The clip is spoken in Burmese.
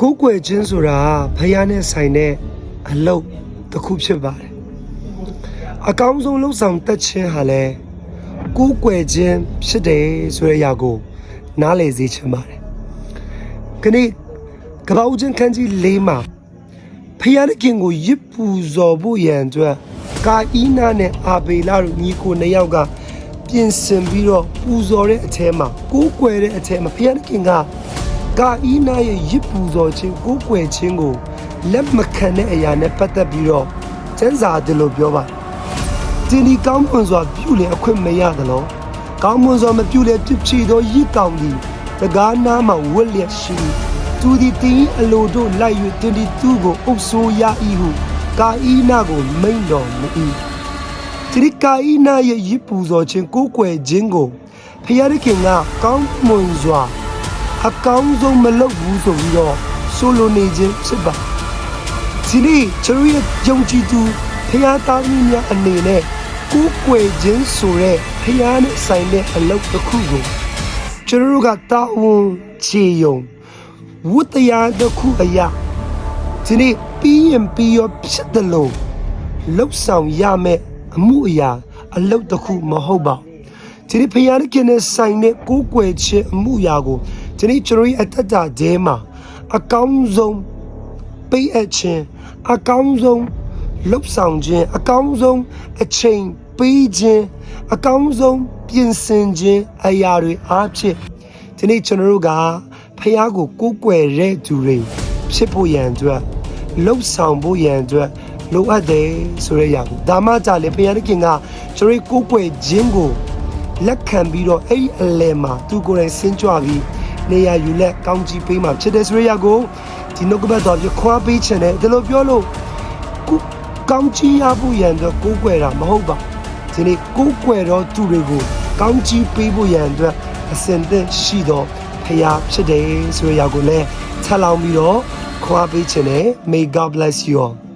ကိုးကွယ်ခြင်းဆိုတာဘုရားနဲ့ဆိုင်တဲ့အလုပ်တစ်ခုဖြစ်ပါတယ်အကောင်းဆုံးလှုပ်ဆောင်တတ်ခြင်းဟာလဲကိုးကွယ်ခြင်းဖြစ်တယ်ဆိုတဲ့အရာကိုနားလည်စေချင်ပါတယ်ခဏကပ္ပဦးချင်းခန်းကြီး၄မှာဘုရားသခင်ကိုရစ်ပူဇော်ဖို့ရန်အတွက်ကာအီနာနဲ့အာဘေလတို့ညီကိုနှစ်ယောက်ကပြင်ဆင်ပြီးတော့ပူဇော်တဲ့အထဲမှာကိုးကွယ်တဲ့အထဲမှာဘုရားသခင်ကကာအီနာရဲ့ရစ်ပူဇော်ခြင်းကိုးကွယ်ခြင်းကိုလက်မခံတဲ့အရာနဲ့ပတ်သက်ပြီးတော့ကျမ်းစာဒီလိုပြောပါတယ်ဒီကောင်းမွန်စွာပြုလေအခွင့်မရသလိုကောင်းမွန်စွာမပြုလေပြစ်ချီသောရစ်ကောင်သည်တကားနာမှာဝက်လျက်ရှိသူသည်တင်းအလိုတို့လိုက်၍တင်းဒီသူ့ကိုအုပ်ဆိုးရ၏ဟုကာအီနာကိုမိန့်တော်မူ၏ဒီကာအီနာရဲ့ရစ်ပူဇော်ခြင်းကိုးကွယ်ခြင်းကိုဖျားသခင်ကကောင်းမွန်စွာအကောင်းဆုံးမလုပ်ဘူးဆိုပြီးတော့ဆိုလိုနေခြင်းဖြစ်ပါဒီနေ့ကျွန်တော်ရဲ့ယုံကြည်သူဖျားသားသမီးများအနေနဲ့ကိုးကွယ်ခြင်းဆိုတဲ့ဖျားနဲ့ဆိုင်တဲ့အလုပ်တစ်ခုကိုကျွန်တော်တို့ကတာဝန်ချေယုံဝတ္တရားတစ်ခုအရာဒီနေ့ပြီးရင်ပြီးရောဖြစ်တယ်လို့လှုပ်ဆောင်ရမယ်အမှုအရာအလုပ်တစ်ခုမဟုတ်ပါဒီနေ့ဖျားခင်နဲ့ဆိုင်တဲ့ကိုးကွယ်ခြင်းအမှုအရာကိုဒီနေ့ကျွန်တော်ရဲ့အတ္တတဲမှာအကောင်းဆုံးပေးအပ်ခြင်းအကောင်းဆုံးလှုပ်ဆောင်ခြင်းအကောင်းဆုံးအချိန်ပေးခြင်းအကောင်းဆုံးပြင်ဆင်ခြင်းအရာတွေအားဖြင့်ဒီနေ့ကျွန်တော်တို့ကဖျားကိုကိုးကွယ်တဲ့သူတွေဖြစ်ဖို့ရန်အတွက်လှုပ်ဆောင်ဖို့ရန်အတွက်လိုအပ်တယ်ဆိုတဲ့အရာကိုဒါမှကြလေဖျားသခင်ကကျွန်တော်ကိုးကွယ်ခြင်းကိုလက်ခံပြီးတော့အဲ့ဒီအလယ်မှာသူကိုယ်တိုင်ဆင်းကြွပြီးနေရာယူလက်ကောင်းကြီးပေးမှာဖြစ်တဲ့ဆိုတဲ့အရာကိုဒီနှုတ်ကပတ်တော်ပြခွာပေးခြင်းနဲ့ဒီလိုပြောလို့ကောင်းကြီးရဖို့ရန်အတွက်ကိုးကွယ်တာမဟုတ်ပါဒီနေ့ကိုးကွယ်တော့သူတွေကိုကောင်းကြီးပေးဖို့ရန်အတွက်အစဉ်သင့်ရှိတော့ဖျားဖြစ်တယ်ဆိုတဲ့အရာကိုလည်းထပ်လောင်းပြီးတော့ခွာပေးခြင်းနဲ့ May God bless you all